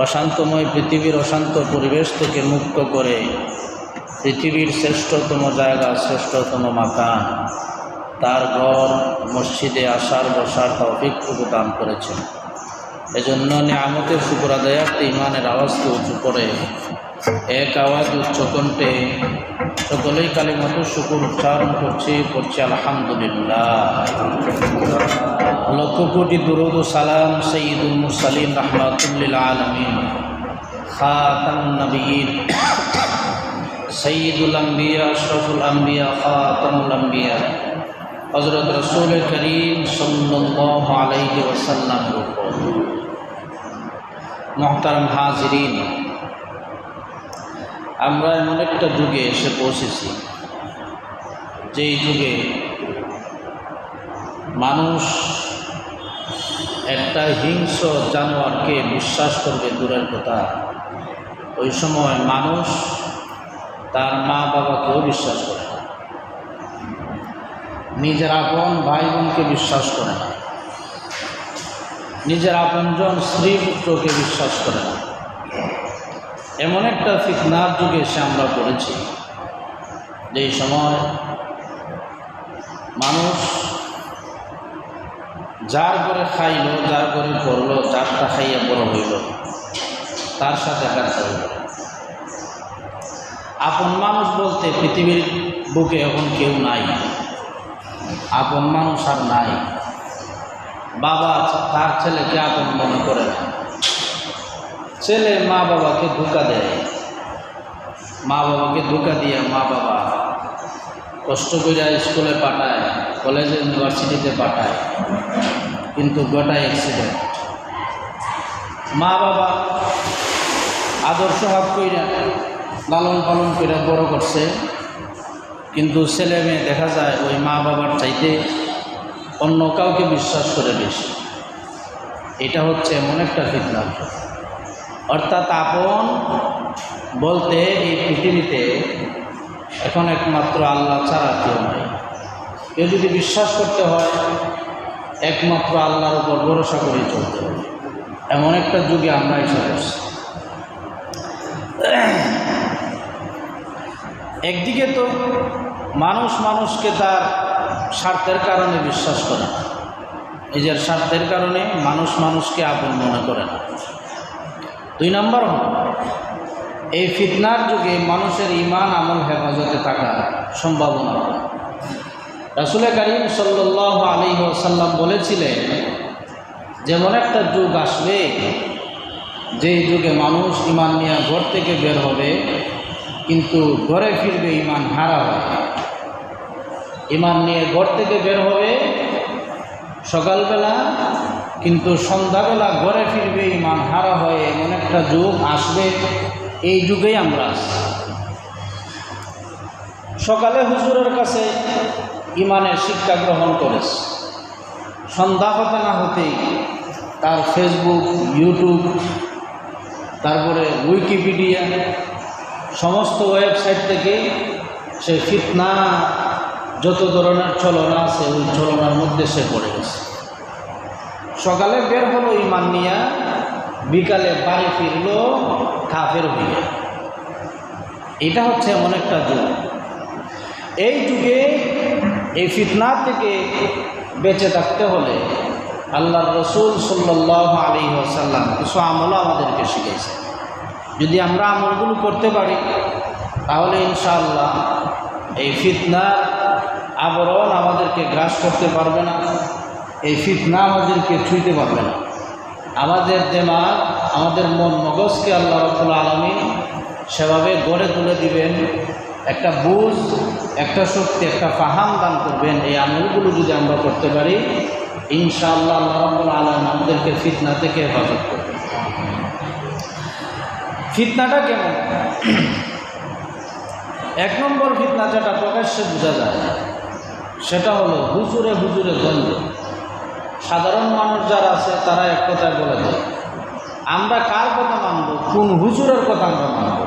অশান্তময় পৃথিবীর অশান্ত পরিবেশ থেকে মুক্ত করে পৃথিবীর শ্রেষ্ঠতম জায়গা, শ্রেষ্ঠতম মাকান, তার ঘর মসজিদে আসার বসার তৌফিকটুকু দান করেছেন। এজন্য নিয়ামতের শুকর আদায়ার্থে ইমানের আওয়াজকে উঁচু করে এক আওয়াজ উচ্চ কণ্ঠে সকলেই কালিমাতু শুকর উচ্চারণ পড়ছি আলহামদুলিল্লাহ। লক্ষ কোটি দুরূদ ও সালাম সাইয়্যিদুল মুরসালিন রাহমাতুল লিল আলামিন খাতামুন নবিয়্যিন সাইয়্যিদুল আম্বিয়া আশরাফুল আম্বিয়া খাতামুল আম্বিয়া হযরত রাসূল করিম সাল্লাল্লাহু আলাইহি ওয়াসাল্লামের উপর। মুহতারাম হাজিরিন, আমরা এমন একটা যুগে এসে পৌঁছেছি যেই যুগে মানুষ একটা হিংস্র জানোয়ারকে বিশ্বাস করবে দূরের কথা, ওই সময় মানুষ তার মা বাবাকেও বিশ্বাস করে না, নিজের আপন ভাই বোনকে বিশ্বাস করে না, নিজের আপনজন স্ত্রী পুত্রকে বিশ্বাস করে না। এমন একটা ফিতনার যুগে এসে আমরা পড়েছি যেই সময় মানুষ যার করে খাইল, যার করে পড়লো, যারটা খাইয়া বড় হইল, তার সাথে কাজ হইল। আপন মানুষ বলতে পৃথিবীর বুকে এখন কেউ নাই, আপন মানুষ আর নাই। বাবা তার ছেলেকে আপন মনে করে না, ছেলে মা বাবাকে ধোঁকা দেয়, মা বাবাকে ধোঁকা দিয়ে মা বাবা কষ্ট করে স্কুলে পাঠায়, কলেজে ইউনিভার্সিটিতে পাঠায়, কিন্তু গোটায় অ্যাক্সিডেন্ট। মা বাবা আদর্শ হাত কইরা লালন পালন করে বড় করছে, কিন্তু ছেলে মেয়ে দেখা যায় ওই মা বাবার চাইতে অন্য কাউকে বিশ্বাস করে বেশি। এটা হচ্ছে এমন একটা ফিতনা। অর্থাৎ আপন বলতে এই পৃথিবীতে এখন একমাত্র আল্লাহ ছাড়া কেউ নাই। কেউ যদি বিশ্বাস করতে হয় একমাত্র আল্লাহর উপর ভরসা করেই চলতে হবে। এমন একটা যুগে আমরা এসে পড়ছি। একদিকে তো মানুষ মানুষকে তার স্বার্থের কারণে বিশ্বাস করে না, নিজের স্বার্থের কারণে মানুষ মানুষকে আপন মনে করে না। দুই নম্বর হল এই ফিতনার যুগে মানুষের ঈমান আমল হেফাজতে থাকার সম্ভাবনা। রাসূল করিম সাল্লাল্লাহু আলাইহি ওয়াসাল্লাম বলেছিলেন, যেমন একটা যুগ আসবে যেই যুগে মানুষ ঈমান নিয়ে ঘর থেকে বের হবে, কিন্তু ঘরে ফিরবে ঈমান হারা হবে। ঈমান নিয়ে ঘর থেকে বের হবে সকালবেলা, কিন্তু সন্ধ্যাবেলা ঘরে ফিরবে ঈমান হারা হয়ে। এমন একটা যুগ আসবে, এই যুগেই আমরা আছি। সকালে হুজুরের কাছে ঈমানের শিক্ষা গ্রহণ করেছে, সন্ধ্যা হতে না হতেই তার ফেসবুক, ইউটিউব, তারপরে উইকিপিডিয়া সমস্ত ওয়েবসাইট থেকে সে ফিতনা যত ধরনের ছলনা আছে ওই ছলনার মধ্যে সে পড়ে গেছে। সকালে বের হলো ঈমান নিয়া, বিকালে বাড়ি ফিরলো কাফের হইয়া। এটা হচ্ছে এমন একটা যুগ। এই যুগে এই ফিতনা থেকে বেঁচে থাকতে হলে আল্লাহর রাসূল সাল্লাল্লাহু আলাইহি ওয়াসাল্লাম কিছু আমল আমাদেরকে শিখিয়েছে। যদি আমরা আমলগুলো করতে পারি তাহলে ইনশাআল্লাহ এই ফিতনার আবরণ আমাদেরকে গ্রাস করতে পারবে না, এই ফিতনা আমাদেরকে ছুঁইতে পারবে না। আমাদের দিমাগ, আমাদের মন মগজকে আল্লাহ রাব্বুল আলামিন সেভাবে গড়ে তুলে দিবেন, একটা বুঝ, একটা শক্তি, একটা ফাহাম দান করবেন। এই আমলগুলো যদি আমরা করতে পারি ইনশাআল্লাহ আল্লাহ রাব্বুল আলামিন আমাদেরকে ফিতনা থেকে হেফাজত করবেন। ফিতনাটা কেমন? এক নম্বর ফিতনা যেটা প্রকাশ্যে বোঝা যায় সেটা হলো হুজুরে হুজুরে দ্বন্দ্ব। সাধারণ মানুষ যারা আছে তারা এক কথায় বলে দেয়, আমরা কার কথা মানব, কোন হুজুরের কথা আমরা মানব।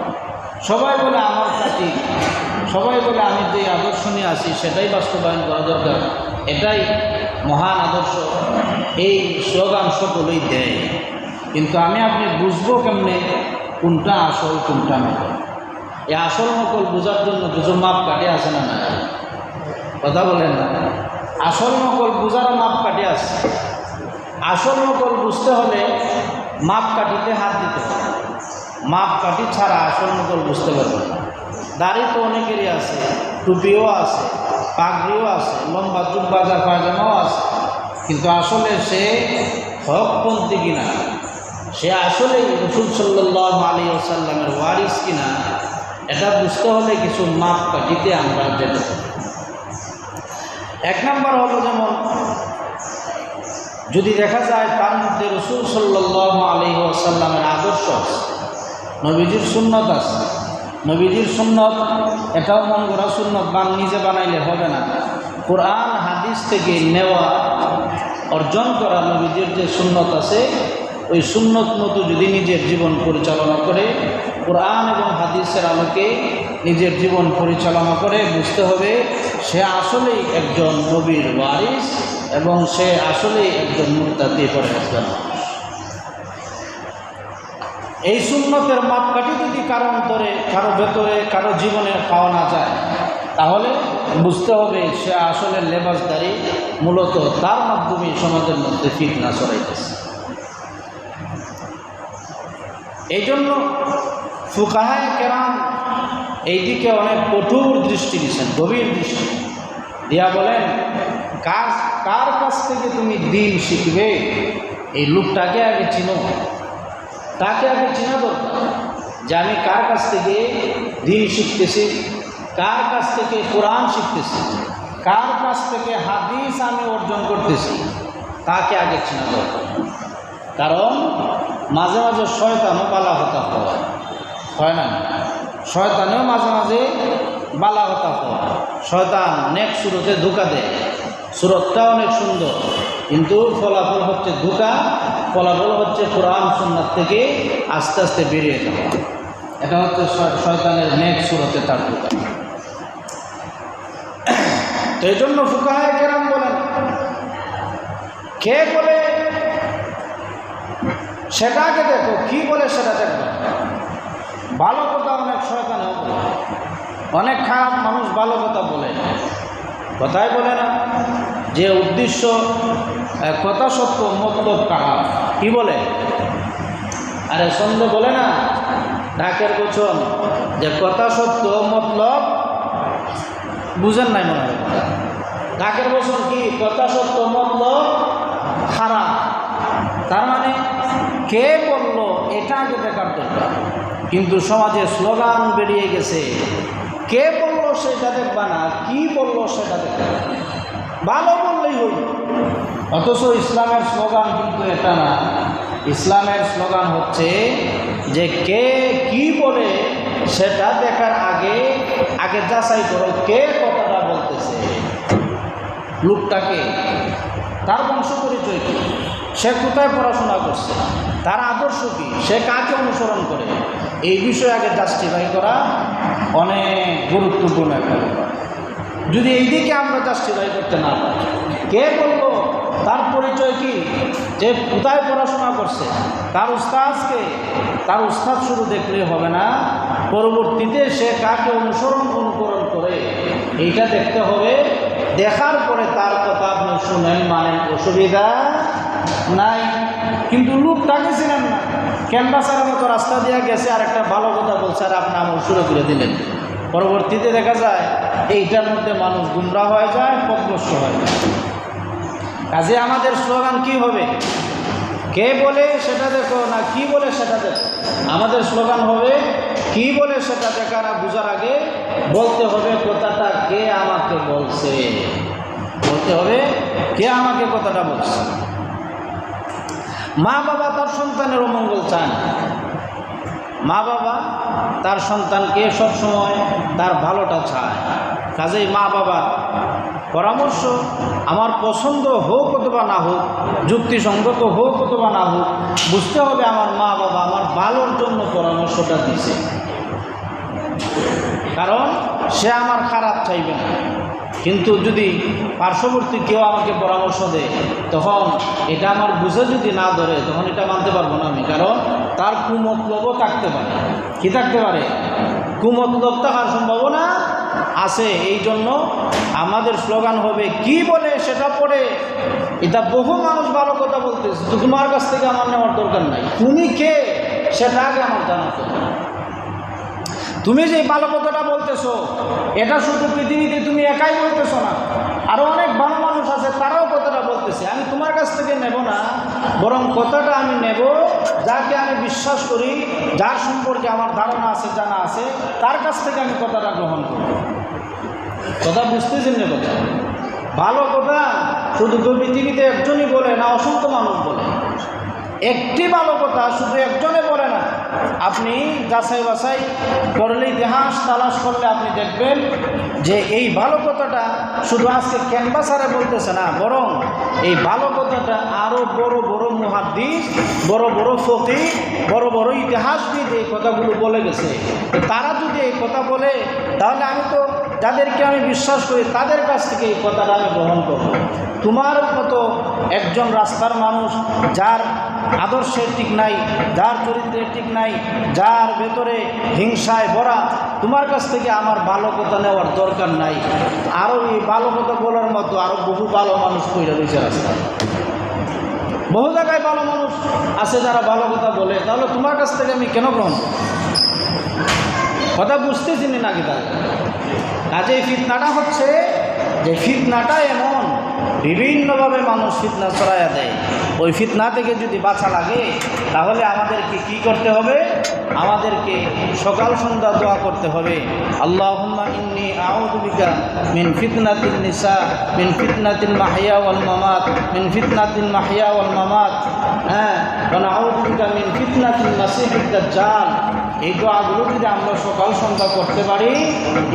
সবাই বলে আমার জাতি, সবাই বলে আমি যে আদর্শ নিয়ে আসি সেটাই বাস্তবায়ন করা দরকার, এটাই মহান আদর্শ। এই স্লোগান সকলেই দেয়, কিন্তু আমি আপনি বুঝবো কেমনে কোনটা আসল কোনটা নকল? এই আসল নকল বোঝার জন্য কিছু মাপকাঠি আছে না? না, কথা বলেন না। আসল নকল বোঝার মাপকাঠি আছে। আসল নকল বুঝতে হলে মাপকাঠিতে হাত দিতে হবে। মাপকাঠি ছাড়া আসল নকল বুঝতে পারবে না। দাড়ি তো অনেকেরই আছে, টুপিও আছে, পাগড়িও আছে, লম্বা জুব্বা পায়জামাও আছে, কিন্তু আসলে সে হকপন্থী কিনা, সে আসলে রাসূল সাল্লাল্লাহু আলাইহি ওয়াসাল্লামের ওয়ারিস কিনা, এটা বুঝতে হলে কিছু মাপকাঠিতে আমরা যেতে হবে। এক নম্বর হলো, যেমন যদি দেখা যায় তার মধ্যে রাসূল সাল্লাল্লাহু আলাইহি ওয়াসাল্লামের আদর্শ আছে, নবীজির সুন্নত আছে। নবীজির সুন্নত এটাও মন গড়া সুন্নত, নিজে বানাইলে হবে না। কোরআন হাদিস থেকে নেওয়া, অর্জন করা নবীজির যে সুন্নত আছে, ওই সুন্নত মতো যদি নিজের জীবন পরিচালনা করে, কোরআন এবং হাদিসের আলোকে নিজের জীবন পরিচালনা করে, বুঝতে হবে সে আসলেই একজন নবীর ওয়ারিস এবং সে আসলেই একজন মুত্তাকি পরহেজগার মানুষ। এই সুন্নতের মাপকাঠি যদি কারো অন্তরে, কারো ভেতরে, কারো জীবনে পাওয়া না যায়, তাহলে বুঝতে হবে সে আসলে লেবাসদারি, মূলত তার মাধ্যমে সমাজের মধ্যে ফিতনা ছড়াইতেছে। এই জন্য ফুকাহায়ে কেরাম এই দিকে অনেক কঠোর দৃষ্টি দিচ্ছেন, গভীর দৃষ্টি দিয়া বলেন, কার কাছ থেকে তুমি দিন শিখবে, এই লোকটাকে আগে চিনো, তাকে আগে চেনা দরকার যে আমি কার কাছ থেকে দিন শিখতেছি, কার কাছ থেকে কোরআন শিখতেছি, কার কাছ থেকে হাদিস আমি অর্জন করতেছি, তাকে আগে চেনা দরকার। কারণ মাঝে মাঝে শয়তানও বালা হতা হয় না? শয়তানেও মাঝে মাঝে বালা হতা হয়। শয়তান নেক সুরতে ধোঁকা দেয়, সুরতটা অনেক সুন্দর, কিন্তু ফলাফল হচ্ছে ধোঁকা, ফলাফল হচ্ছে কোরআন সুন্নাত থেকে আস্তে আস্তে বেরিয়ে যাওয়া। এটা হচ্ছে শয়তানের নেক সুরতে তার ধোঁকা। তো এই জন্য ফুকাহায়ে কেরাম বলেন, কে বলে সেটাকে দেখো, কি বলে সেটা দেখো। ভালো কথা অনেক শয়তানেও বলে, অনেক খারাপ মানুষ ভালো কথা বলে, কথাই বলে না যে উদ্দেশ্য কথা সত্য মতলব খারাপ। কি বলে? আরে সন্দেহ বলে না, ঢাকের বচন যে কথা সত্য মতলব, বুঝেন নাই মনে হয়? ঢাকের বচন কি? কথা সত্য মতলব খারাপ। তার মানে কে বলল এটা আগে দেখার দরকার। কিন্তু সমাজে স্লোগান বেরিয়ে গেছে, কে বলল সেটা দেখবা না, কি বলল সেটা দেখবা, ভালো বললেই হইল। অথচ ইসলামের স্লোগান কিন্তু এটা না। ইসলামের স্লোগান হচ্ছে যে কে কি বলে সেটা দেখার আগে যাচাই করো কে কথাটা বলতেছে, লোকটাকে, তার বংশ পরিচয় কি, সে কোথায় পড়াশোনা করছে, তার আদর্শ কী, সে কাকে অনুসরণ করে, এই বিষয়ে আগে জাস্টিফাই করা অনেক গুরুত্বপূর্ণ একটা ব্যাপার। যদি এই দিকে আমরা জাস্টিফাই করতে না পারি, কে বলবো, তার পরিচয় কি, যে কোথায় পড়াশোনা করছে, তার উস্তাদকে, তার উস্তাদ শুধু দেখলে হবে না, পরবর্তীতে সে কাকে অনুকরণ করে এইটা দেখতে হবে। দেখার পরে তার কথা আপনি শুনেন, মানেন, অসুবিধা নাই। কিন্তু লোকটাকে চিনেন না, ক্যানভাসের মতো রাস্তা দিয়ে গেছে, আর একটা ভালো কথা বলছে, আর আপনি আমল শুরু করে দিলেন। পরবর্তীতে দেখা যায় এইটার মধ্যে মানুষ গুমরাহ হয়ে যায়, পথভ্রষ্ট হয়ে যায়। কাজে আমাদের স্লোগান কি হবে? কে বলে সেটা দেখো না কি বলে সেটা দেখো। আমাদের স্লোগান হবে কি বলে সেটা দেখার বুঝার আগে বলতে হবে কথাটা কে আমাকে বলছে, বলতে হবে কে আমাকে কথাটা বলছে। মা বাবা তার সন্তানের অমঙ্গল চায় না। মা বাবা তার সন্তানকে সবসময় তার ভালোটা চায়। কাজেই মা বাবার পরামর্শ আমার পছন্দ হোক অথবা না হোক, যুক্তিসঙ্গত হোক অথবা না হোক, বুঝতে হবে আমার মা বাবা আমার ভালোর জন্য পরামর্শটা দিছে, কারণ সে আমার খারাপ চাইবে না। কিন্তু যদি পার্শ্ববর্তী কেউ আমাকে পরামর্শ দেয়, তখন এটা আমার বুঝে যদি না ধরে, তখন এটা মানতে পারবো না আমি, কারণ তার কুমতলবও থাকতে পারে। কি থাকতে পারে? কুমতলব থাকার সম্ভাবনা আছে। এই জন্য আমাদের স্লোগান হবে, কি বলে সেটা পড়ে। এটা বহু মানুষ ভালো কথা বলতেছে, তো তোমার কাছ থেকে আমার নেওয়ার দরকার নাই, তুমি কে সেটা আগে আমার জানা দরকার। তুমি যে ভালো কথাটা বলতেছো, এটা শুধু পৃথিবীতে তুমি একাই বলতেছো না, আরও অনেক ভালো মানুষ আছে, তারাও কথাটা বলতেছে। আমি তোমার কাছ থেকে নেব না, বরং কথাটা আমি নেব যাকে আমি বিশ্বাস করি, যার সম্পর্কে আমার ধারণা আছে, জানা আছে, তার কাছ থেকে আমি কথাটা গ্রহণ করব। কথা বুঝতেছেন না? কথা ভালো কথা শুধু পৃথিবীতে একজনই বলে না, অসংখ্য মানুষ বলে। একটি ভালো কথা শুধু একজনে বলে না, আপনি যাচাই বাছাই করলে, ইতিহাস তালাশ করলে আপনি দেখবেন যে এই ভালো কথাটা শুধু আজকে ক্যানভাসারে বলতেছে না, বরং এই ভালো কথাটা আরও বড় বড় মুহাদ্দিস, বড় বড় ফকিহ, বড় বড় ইতিহাসবিদ এই কথাগুলো বলে গেছে। তারা যদি এই কথা বলে, তাহলে আমি তো যাদেরকে আমি বিশ্বাস করি তাদের কাছ থেকে এই কথাটা আমি গ্রহণ করব। তোমার মতো একজন রাস্তার মানুষ, যার আদর্শের ঠিক নাই, যার চরিত্রের ঠিক নাই, যার ভেতরে হিংসায় ভরা, তোমার কাছ থেকে আমার ভালো কথা নেওয়ার দরকার নাই। আরও এই ভালো কথা বলার মতো আরও বহু ভালো মানুষ কইরা রয়েছে রাস্তায়। বহু জায়গায় ভালো মানুষ আছে যারা ভালো কথা বলে, তাহলে তোমার কাছ থেকে আমি কেন গ্রহণ করব? কথা বুঝতেছি না কি? তাহলে কাজে এই ফিতনাটা হচ্ছে যে ফিতনাটা এমন বিভিন্নভাবে মানুষ ফিতনা ছড়াইয়া দেয়। ওই ফিতনা থেকে যদি বাঁচা লাগে, তাহলে আমাদেরকে কি করতে হবে? আমাদেরকে সকাল সন্ধ্যা দোয়া করতে হবে, আল্লাহুম্মা ইন্নী আউযু বিকা মিন ফিতনাতিন নিসা, মিন ফিতনাতিল মাহইয়া ওয়াল মামাত, মিন ফিতনাতিল মাহইয়া ওয়াল মামাত, ওয়া নাউযু বিকা মিন ফিতনাতিল মাসিহিদ দাজ্জাল। এই দোয়াগুলো যদি আমরা সকাল সন্ধ্যা করতে পারি,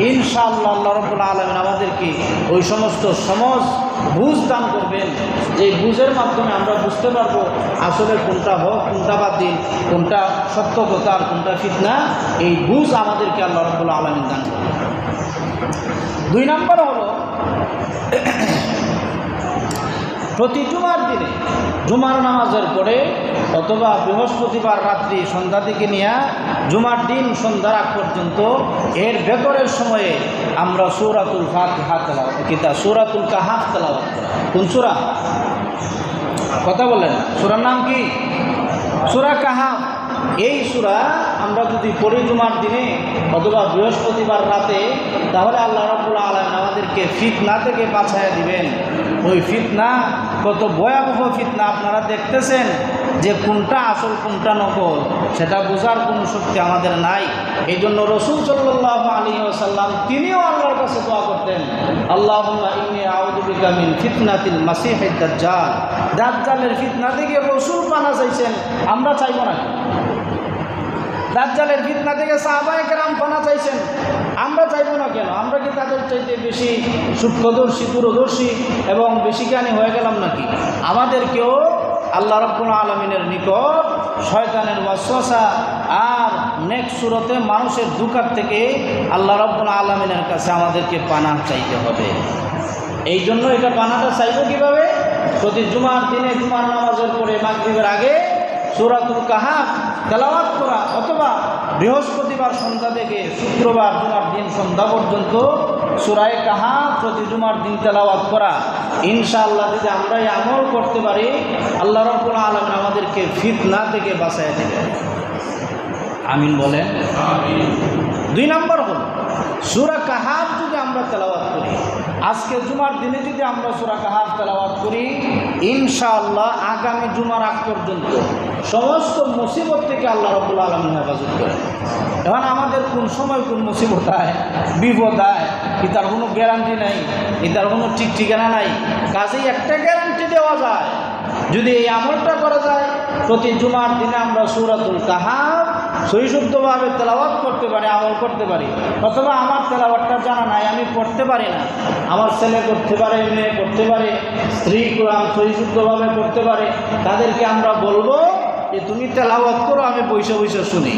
ইনশাআল্লাহ আল্লাহ রাব্বুল আলামিন আমাদেরকে ওই সমস্ত সমাজ বুঝ দান করবেন, যে বুঝের মাধ্যমে আমরা বুঝতে পারবো আসলে কোনটা হক, কোনটা বাতিল, কোনটা সত্য কথা আর কোনটা ফিতনা। এই বুঝ আমাদেরকে আল্লাহ রাব্বুল আলামিন দান করবেন। 2 নম্বর হলো, প্রতি জুমার দিনে জুমার নামাজের পরে অথবা বৃহস্পতিবার রাত্রি সন্ধ্যা থেকে নিয়ে জুমার দিন সন্ধ্যার আগ পর্যন্ত এর ভেতরের সময়ে আমরা সূরাতুল ফাতিহা তেলাওয়াত, সূরাতুল কাহাফ তেলাওয়াত। কোন সূরা? কথা বলেন, সূরার নাম কি? সূরা কাহাফ। এই সূরা আমরা যদি পড়ি জুমার দিনে অথবা বৃহস্পতিবার রাতে, তাহলে আল্লাহ রাব্বুল আলামিন আমাদেরকে ফিতনা থেকে বাঁচাইয়া দিবেন। ওই ফিতনা কত ভয়াবহ ফিতনা আপনারা দেখতেছেন, যে কোনটা আসল কোনটা নকল সেটা বোঝার কোনো শক্তি আমাদের নাই। এই জন্য রাসূল সাল্লাল্লাহু আলাইহি ওয়াসাল্লাম তিনিও আল্লাহর কাছে দোয়া করতেন, আল্লাহুম্মা ইন্নী আউযু বিকা মিন ফিতনাতিল মাসিহিদ দাজ্জাল। দাজ্জালের ফিতনা থেকে রাসূল পানা চাইছেন, আমরা চাইব না? দাজ্জালের ফিতনা থেকে সাহাবায়ে কেরাম পানা চাইছেন, আমরা চাইব না কেন? আমরা কি তাদের চাইতে বেশি সূক্ষ্মদর্শী, পুরোদর্শী এবং বেশি জ্ঞানী হয়ে গেলাম নাকি? আমাদেরকেও আল্লাহ রাব্বুল আলামিনের নিকট শয়তানের ওয়াসওয়াসা আর নেক্সট সুরতে মানুষের দুকার থেকে আল্লাহ রাব্বুল আলামিনের কাছে আমাদেরকে পানাহ চাইতে হবে। এই জন্য এটা পানাটা চাইব কীভাবে? প্রতি জুমার দিনে জুমার নামাজের পরে মাগরিবের আগে সূরাতুল কাহাফ তেলাওয়াত করা, অথবা বৃহস্পতিবার সন্ধ্যা থেকে শুক্রবার জুমার দিন সন্ধ্যা পর্যন্ত সূরায়ে কাহাফ প্রতি জুমার দিন তেলাওয়াত করা। ইনশাআল্লাহ যদি আমরা এই আমল করতে পারি, আল্লাহ রাব্বুল আলামিন আমাদেরকে ফিতনা থেকে বাঁচাইয়া দেবেন। আমিন বলেন। 2 নম্বর হল, সূরা কাহাফ যদি আমরা তেলাওয়াত করি, আজকে জুমার দিনে যদি আমরা সূরা কাহাফ তেলাওয়াত করি, ইনশাআল্লাহ আগামী জুমার আগ পর্যন্ত সমস্ত মুসিবত থেকে আল্লাহ রাব্বুল আলামিন হেফাজত করেন। এখন আমাদের কোন সময় কোন মুসিবত হয়, বিপদ হয়, এটার কোনো গ্যারান্টি নাই, এটার কোনো ঠিক ঠিকানা নাই। কাজেই একটা গ্যারান্টি দেওয়া যায়, যদি এই আমলটা করা যায়, প্রতি জুমার দিনে আমরা সূরাতুল কাহাফ সহিশুদ্ধভাবে তেলাওয়াত করতে পারি, আমল করতে পারি। অথবা আমার তেলাওয়াতটা জানা নাই, আমি পড়তে পারি না, আমার ছেলে করতে পারে, মেয়ে করতে পারে, স্ত্রী কোরআন সহিশুদ্ধভাবে করতে পারে, তাদেরকে আমরা বলবো যে তুমি তেলাওয়াত করো, আমি বৈশা বৈশা শুনি।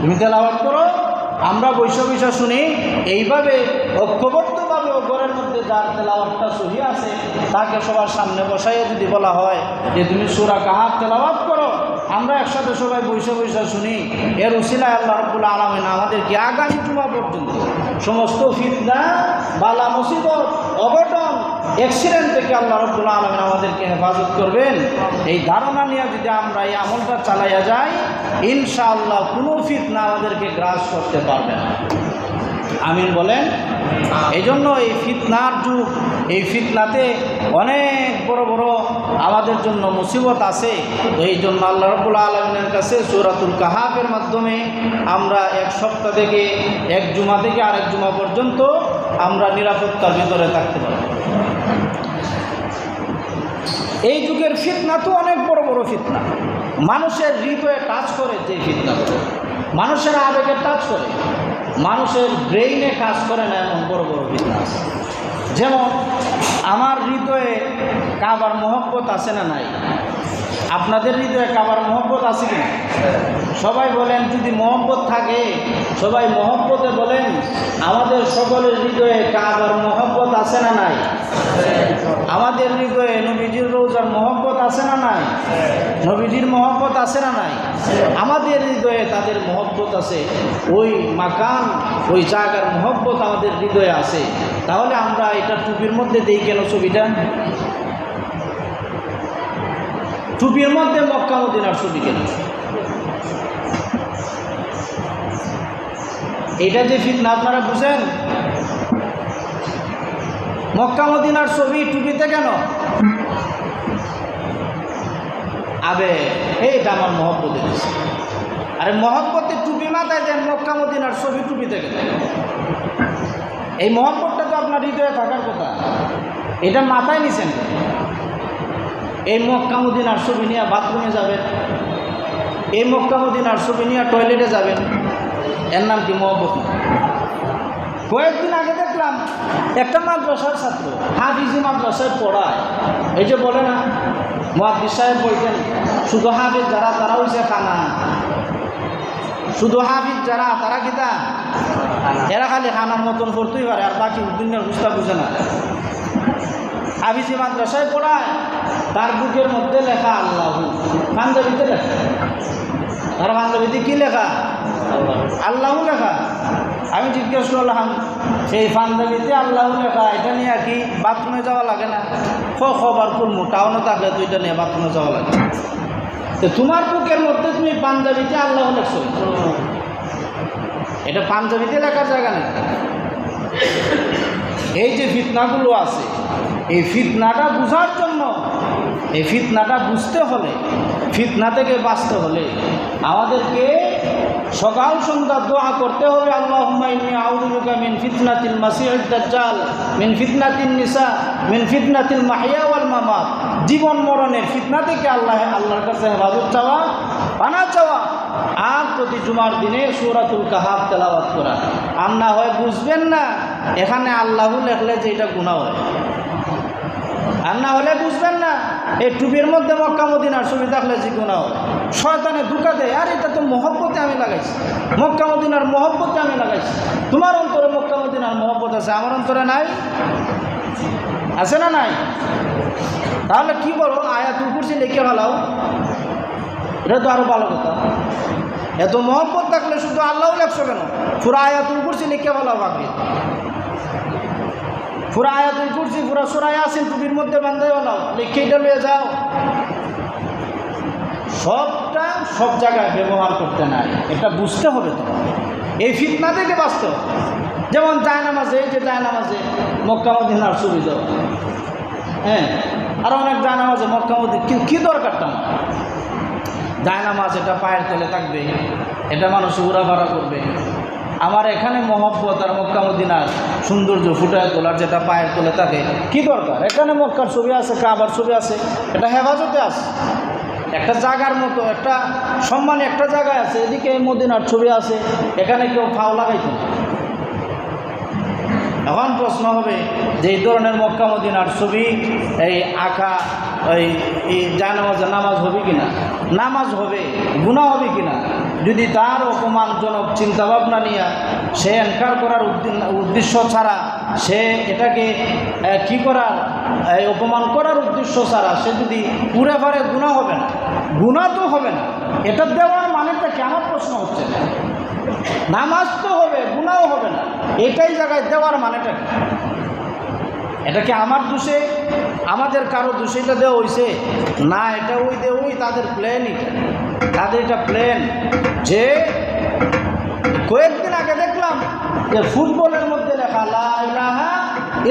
তুমি তেলাওয়াত করো, আমরা বৈশা বৈশা শুনি। এইভাবে ঐক্যবদ্ধ সুন্দরভাবে ও ঘরের মধ্যে যার তেলাওয়াতটা সহি আছে তাকে সবার সামনে বসাইয়ে যদি বলা হয় যে তুমি সূরা কাহাফ তেলাওয়াত করো, আমরা একসাথে সবাই বসে বসে শুনি, এর উসিলায় আল্লাহ রাব্বুল আলামিন আমাদেরকে আগামী জুমা পর্যন্ত সমস্ত ফিতনা, বালা মুসিবত, অঘটন, অ্যাক্সিডেন্ট থেকে আল্লাহ রাব্বুল আলামিন আমাদেরকে হেফাজত করবেন। এই ধারণা নিয়ে যদি আমরা এই আমলটা চালাইয়া যাই, ইনশাআল্লাহ কোনো ফিতনা আমাদেরকে গ্রাস করতে পারবে না। আমিন বলেন। এই জন্য এই ফিতনার যুগ, এই ফিতনাতে অনেক বড় বড় আমাদের জন্য মুসিবত আছে। এই জন্য আল্লাহ রাব্বুল আলামিনের কাছে সূরাতুল কাহাফের মাধ্যমে আমরা এক সপ্তাহ থেকে, এক জুমা থেকে আরেক জুমা পর্যন্ত আমরা নিরাপত্তার ভিতরে থাকতে পারি। এই যুগের ফিতনা তো অনেক বড় বড় ফিতনা, মানুষের হৃদয়ে টাচ করে, যে ফিতনা মানুষের আবেগে টাচ করে, মানুষের ব্রেইনে কাজ করে না, এমন বড় বড় ফিতনা আছে। যেমন আমার হৃদয়ে কাবার মহব্বত আছে না নাই? আপনাদের হৃদয়ে কাবার মহব্বত আছে কি না? সবাই বলেন, যদি মহব্বত থাকে সবাই মহব্বতে বলেন, আমাদের সকলের হৃদয়ে কাবার মহব্বত আছে না নাই? আমাদের হৃদয়ে নবীজির রওজার মহব্বত আছে না নাই? নবীজির মহব্বত আছে না নাই? আমাদের হৃদয়ে তাদের মহব্বত আছে, ওই মাকান, ওই জায়গার মহব্বত আমাদের হৃদয়ে আছে। তাহলে আমরা এটা টুপির মধ্যে দেই কেন? ছবিটা টুপির মধ্যে মক্কা মদিনার ছবি কেন? এটা যে ফিতনা আপনারা বুঝেন, মক্কা মদিনার ছবি টুপিতে কেন? আবে এইটা আমার মহব্বতে দিচ্ছে। আরে মহব্বতে টুপি মাথায় দেন, মক্কা মদিনার ছবি টুপিতে কেন? এই মহব্বতটা তো আপনার হৃদয়ে থাকার কথা, এটা মাথায় নিছেন। এই মক্কা মদিনার ছবি নিয়ে বাথরুমে যাবেন, এই মক্কা মদিনার ছবি নিয়ে টয়লেটে যাবেন, এর নাম কি মহব্বত? কয়েকদিন আগে দেখলাম একটা মাদ্রাসার ছাত্র হাফিজি মাদ্রাসায় পড়ায়, এই যে বলে না মুহাদ্দিস সাহেব বলতেন, শুধু হাফিজ যারা তারা হইছে খানা, শুধু হাফিজ যারা তারা কিতা, এরা খালি খানার মতন পড়তেই পারে, আর বাকি দুনিয়ার বুঝতে বুঝে না। হাফিজি মাদ্রাসায় পড়ায়, তার বুকের মধ্যে লেখা আল্লাহু, পাঞ্জাবিতে লেখা, তার পাঞ্জাবিতে কি লেখা? আল্লাহু লেখা। আমি জিজ্ঞেস করলাম, সেই পাঞ্জাবিতে আল্লাহু লেখা, এটা নিয়ে কি বাথরুমে যাওয়া লাগে না? খবর করবো, টাউনে থাকলে তো এটা নিয়ে বাথরুমে যাওয়া লাগে। তো তোমার বুকের মধ্যে তুমি পাঞ্জাবিতে আল্লাহ লেখছো, এটা পাঞ্জাবিতে লেখার জায়গা নেই। এই যে ফিতনাগুলো আছে, এই ফিতনাটা বুঝার জন্য, এই ফিতনাটা বুঝতে হলে, ফিতনা থেকে বাঁচতে হলে আমাদেরকে সকাল সন্ধ্যা দোয়া করতে হবে, আল্লাহুম্মা ইন্নী আউযু বিকা মিন ফিতনাতিল মাসিহিদ দাজ্জাল, মিন ফিতনাতিন নিসা, মিন ফিতনাতিল মাহইয়া ওয়াল মামাত। জীবন মরণের ফিতনা থেকে আল্লাহর কাছে হেফাজত চাওয়া, পানা চাওয়া, আর প্রতি জুমার দিনে সূরাতুল কাহাফ তেলাওয়াত করা। আর না হয় বুঝবেন না, এখানে আল্লাহু লেখলে যে এটা গুনাহ হয়, আর না হলে বুঝবেন না এই টুপির মধ্যে মক্কা মদিনার ছবি থাকলে যে গুনাহ হয়। শয়তানে ধোঁকা দেয়, আর এটা তো মহব্বতে আমি লাগাইছি, মক্কা মদিনার মহব্বতে আমি লাগাইছি। তোমার অন্তরে মক্কা মদিনার মহব্বত আছে, আমার অন্তরে নাই, আছে না নাই? তাহলে কি করো, আয়াতুল কুরসি লিখে ফেলাও, এটা তো আরো ভালো কথা। এত মহব্বত থাকলে শুধু আল্লাহ লেখছো কেন? পুরা আয়াতুল কুরসি লিখে ফেলাও বাকি, পুরা আয়াতুল কুরসি, পুরা সূরা ইয়াসিন টুপির মধ্যে বাঁধাই ফেলাও, লিখে এটা লয়ে যাও। সবটা সব জায়গায় ব্যবহার করতে নাই, এটা বুঝতে হবে। তো এই ফিতনা থেকে বাঁচতে হবে। যেমন জায়নামাজে, এই যে জায়নামাজে মক্কা মদিনার ছবি দাও, হ্যাঁ, আর অনেক জায়নামাজে মক্কা মদিনা, কি দরকারটা? জায়নামাজ এটা পায়ের তলে থাকবে, এটা মানুষ উড়াফাড়া করবে। আমার এখানে মহব্বত আর মক্কা মদিনার সৌন্দর্য ফুটায় তোলার যেটা পায়ের তলে থাকে, কি দরকার? এখানে মক্কার ছবি আছে, কাবার ছবি আছে, এটা হেফাজতে আছে, একটা জায়গার মতো, একটা সম্মানী একটা জায়গায় আছে। এদিকে মদিনার ছবি আছে, এখানে কেউ ফাও লাগাইতো না। এখন প্রশ্ন হবে যে এই ধরনের মক্কা মদিনার ছবি এই আঁকা, এই জায়নামাজে নামাজ হবে কিনা? নামাজ হবে, গুনাহ হবে কিনা? যদি তার অপমানজনক চিন্তাভাবনা নিয়ে সে এনকার করার উদ্দেশ্য ছাড়া, সে এটাকে কি করার অপমান করার উদ্দেশ্য ছাড়া সে যদি পুরে পারে, গুনাহ হবে না, গুনাহ তো হবে না। এটা দেওয়ার মানেটা কি আমার প্রশ্ন হচ্ছে না। নামাজ তো হবে, গুনাহও হবে না, এটাই জায়গায় দেওয়ার মানেটা কি? এটা কি আমার দোষে, আমাদের কারো দোষে এটা দেওয়া হয়েছে? না, এটা ওই তাদের প্ল্যান, তাদের এটা প্ল্যান। যে কয়েকদিন আগে দেখলাম যে ফুটবলের মধ্যে লেখা লা ইলাহা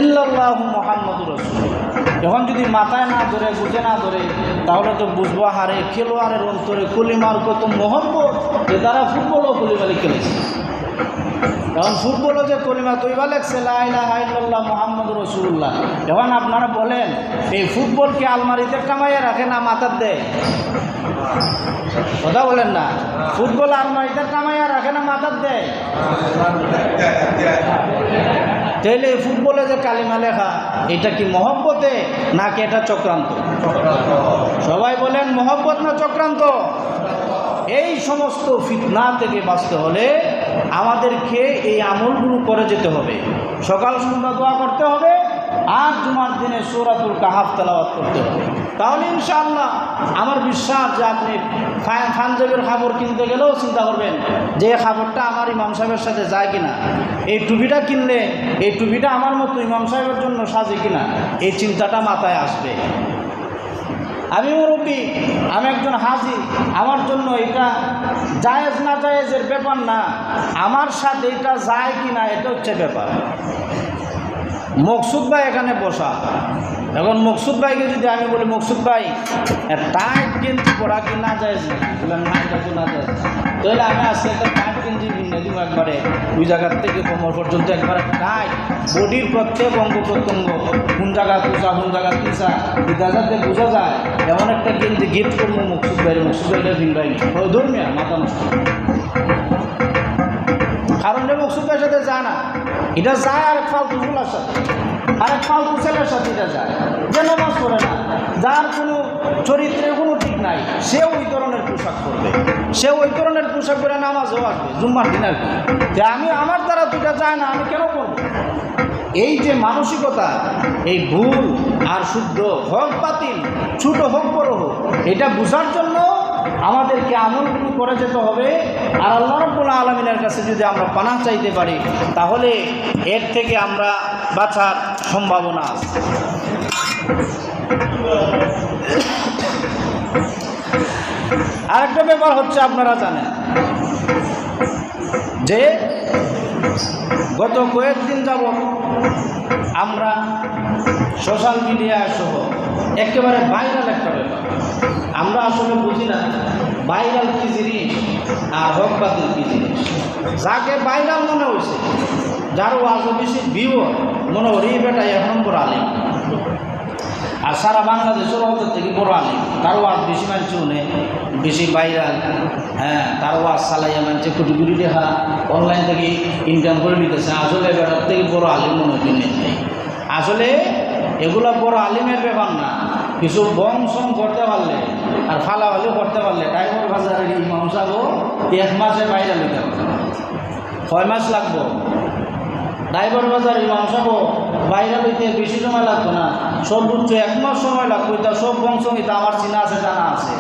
ইল্লাল্লাহু মুহাম্মাদুর রাসূলুল্লাহ। যখন যদি মাথায় না ধরে, বুঝে না ধরে, তাহলে তো বুঝবো হারে খেলোয়াড়ের অন্তরে কলিমার কত মহব্বত যে তারা ফুটবলও কলিমালি খেলেছে। এখন ফুটবলও যে কলিমা তৈবা লেখছে লা ইলাহা ইল্লাল্লাহ মুহাম্মাদুর রাসূলুল্লাহ। এখন আপনারা বলেন এই ফুটবলকে আলমারিতে কামাইয়া রাখে না মাথার দেয়? কথা বলেন না। ফুটবল আলমারিতে কামাইয়া রাখে না মাথার দেয়? তাহলে ফুটবলে যে কালিমা লেখা, এটা কি মহব্বতে নাকি এটা চক্রান্ত? সবাই বলেন মহব্বত না চক্রান্ত? এই সমস্ত ফিতনা থেকে বাঁচতে হলে আমাদেরকে এই আমলগুলো করে যেতে হবে। সকাল সন্ধ্যা দোয়া করতে হবে, আর জুমার দিনে সূরাতুল কাহাফ তেলাওয়াত করতে হবে। তাহলে ইনশাআল্লাহ আমার বিশ্বাস যে আপনি পাঞ্জাবের খাবার কিনতে গেলেও চিন্তা করবেন যে এই খাবারটা আমার ইমাম সাহেবের সাথে যায় কিনা, এই টুপিটা কিনলে এই টুপিটা আমার মতো ইমাম সাহেবের জন্য সাজে কিনা, এই চিন্তাটা মাথায় আসবে। আমি মুরব্বী, আমি একজন হাজি, আমার জন্য এটা জায়েজ না জায়েজের ব্যাপার না, আমার সাথে এটা যায় কি না এটা হচ্ছে ব্যাপার। মকসুদ ভাই এখানে বসা, এখন মকসুদ ভাইকে যদি আমি বলি মকসুদ ভাই টাইট গেঞ্জি পরা কি না যায়, বললাম না এটা তো না যায়, তাহলে আমি আজকে একটা টাইট গেঞ্জি কিনে দিব একবারে, ওই জায়গার থেকে কোমর পর্যন্ত একবারে টাইট, বডির প্রত্যেক অঙ্গ প্রত্যঙ্গ কোন জায়গা কুচা কোন জায়গা পিসা এটা যাতে বোঝা যায় এমন একটা গেঞ্জি গিফট করবো মকসুদ ভাইয়ের। মকসুদ ভাইটা ভিনবাই ধর্মিয়া মাথা নষ্ট, কারণ মকসুদ ভাইয়ের সাথে যায় না, এটা যায় আরেক ফালতু ফুলার সাথে, আরেক ফালতু ছেলের সাথে এটা যায়, যে নামাজ পড়ে না, যার কোনো চরিত্রের কোনো ঠিক নাই, সে ওই ধরনের পোশাক পরবে, সে ওই ধরনের পোশাক পরে নামাজও আসবে জুম্মার দিন আর কি, যে আমি আমার দ্বারা দুইটা যায় না, আমি কেন করব? এই যে মানসিকতা, এই ভুল আর শুদ্ধ হোক বাতিল, ছোট হোক বড় হোক, এটা বোঝার জন্য আমাদেরকে আমলগুলো করে যেতে হবে। আর আল্লাহ রাব্বুল আলামিনের কাছে যদি আমরা পানাহ চাইতে পারি, তাহলে এর থেকে আমরা বাঁচার সম্ভাবনা আছে। আরেকটা ব্যাপার হচ্ছে, আপনারা জানেন যে গত কয়েকদিন যাবৎ আমরা সোশ্যাল মিডিয়া সহ একেবারে ভাইরাল একটা ব্যাপার, আমরা আসলে বুঝি না ভাইরাল কী জিনিস আর হক বাতিল কী জিনিস। যাকে ভাইরাল মনে হয়েছে, যার ওয়াজও বেশি ভিউ মনে করি বেটা 1 নম্বর আলিম, আর সারা বাংলাদেশের ওদের থেকে বড় আলিম, তার ওয়াজ বেশি মানছে উনি, বেশি ভাইরাল, হ্যাঁ, তার ওয়াজ চালাইয়া মানছে কোটি কোটি টাকা অনলাইন থেকে ইনকাম করে নিতেছে। আসলে বেটার থেকে বড় আলিম মনে হয় নেই। আসলে এগুলো বড় আলিমের ব্যাপার না, কিছু বং সং করতে পারলে আর ফালাফালি করতে পারলে ড্রাইভার বাজারের ইমাম সাহেব 1 মাসে বাইরে নিতে পারবে, 6 মাস লাগবো। ড্রাইভার বাজার ইমাম সাহেব বাইরে লইতে বেশি সময় লাগবে না, সর্বোচ্চ 1 মাস সময় লাগবে। তা সব বংশমিতা আমার চিনা আছে, জানা আছে,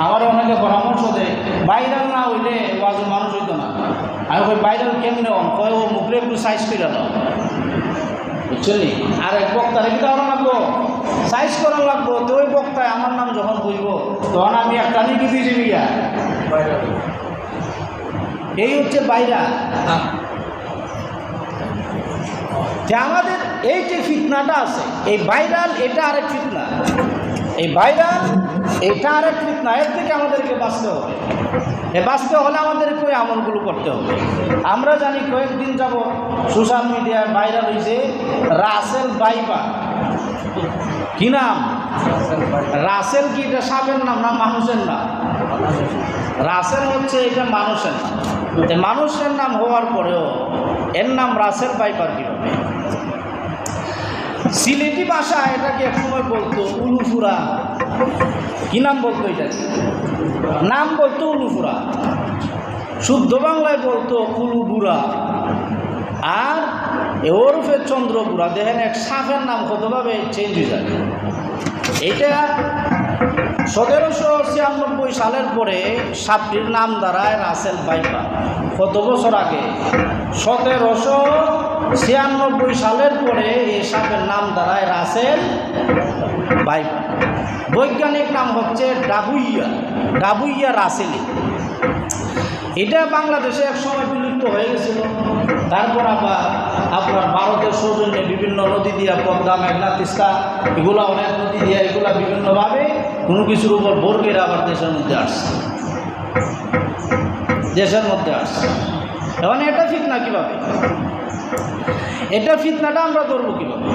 আমার অনেকে পরামর্শ দেয় ভাইরাল না হইলে ওয়াজের মানুষ হইতো না। আমি কই ভাইরাল কেমনে হন? কয় ও মুখে একটু সাইজ করে নাও, বুঝলি? আর এক বক্তারে কি দেওয়া লাগবো, সাইজ করা লাগবো। তো ওই বক্তায় আমার নাম যখন বুঝবো তখন আমি একটা লিখে দিয়ে যাবি। এই হচ্ছে ভাইরাল। যে আমাদের এই যে ফিতনাটা আছে, এই ভাইরাল এটা আরেক ফিতনা, এই ভাইরাল এটা আরেক ফিতনা। এর থেকে আমাদেরকে বাঁচতে হবে। বাঁচতে হলে আমাদেরকে ওই আমলগুলো করতে হবে। আমরা জানি কয়েকদিন যাব সোশ্যাল মিডিয়ায় ভাইরাল হয়েছে রাসেল বাইপার। কি নাম? রাসেল। কি এটা সাপের নাম না মানুষের নাম? রাসেল হচ্ছে এটা মানুষের নাম। মানুষের নাম হওয়ার পরেও এর নাম রাসেল বাইপার কীভাবে? সিলেটি ভাষা এটাকে একসময় বলতো উলুফুরা। কি নাম বলতো? এটাকে নাম বলতো উলুফুরা। শুদ্ধ বাংলায় বলতো কুলুবুড়া, আর ওরফে চন্দ্রপুরা। দেখেন এক সাপের নাম কতভাবে চেঞ্জ হয়ে যায়। এটা 1796 সালের পরে সাপটির নাম দাঁড়ায় রাসেল ভাইপার। কত বছর আগে? 1796 সালের পরে এই সাপের নাম দাঁড়ায় রাসেল ভাইপার। বৈজ্ঞানিক নাম হচ্ছে ডাবুইয়া রাসেলি। এটা বাংলাদেশে এক সময় বিলুপ্ত হয়ে গেছিল। তারপর আবার আপনার ভারতের সৌজন্যে বিভিন্ন নদী দিয়া, পদ্মা, মেঘনা, তিস্তা, এগুলো অনেক নদী দিয়া এগুলা বিভিন্নভাবে কোনো কিছুর উপর ভোর করে আবার দেশের মধ্যে আসছে। এখন এটা ফিতনা কীভাবে? এটা ফিতনাটা আমরা ধরবো কীভাবে?